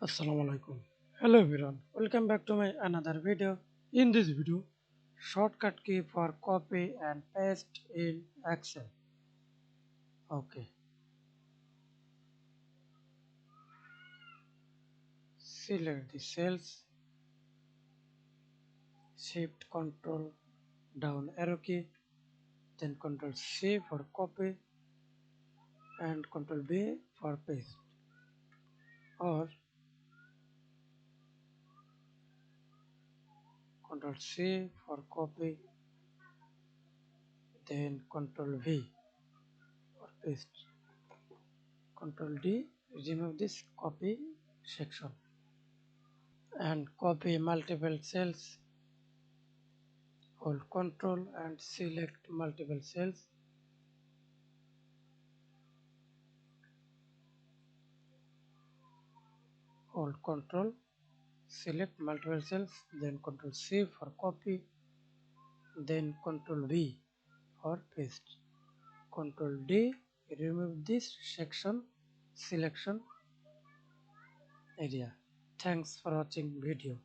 Assalamualaikum. Hello everyone. Welcome back to my another video. In this video, shortcut key for copy and paste in Excel. Okay. Select the cells, Shift Control down arrow key, then Control C for copy and Control B for paste, or Control C for copy, then Control V for paste. Control D remove this copy section and copy multiple cells. Hold Ctrl and select multiple cells. Hold Ctrl, select multiple cells, then Ctrl C for copy, then Ctrl V for paste. Ctrl D, remove this section selection area. Thanks for watching video.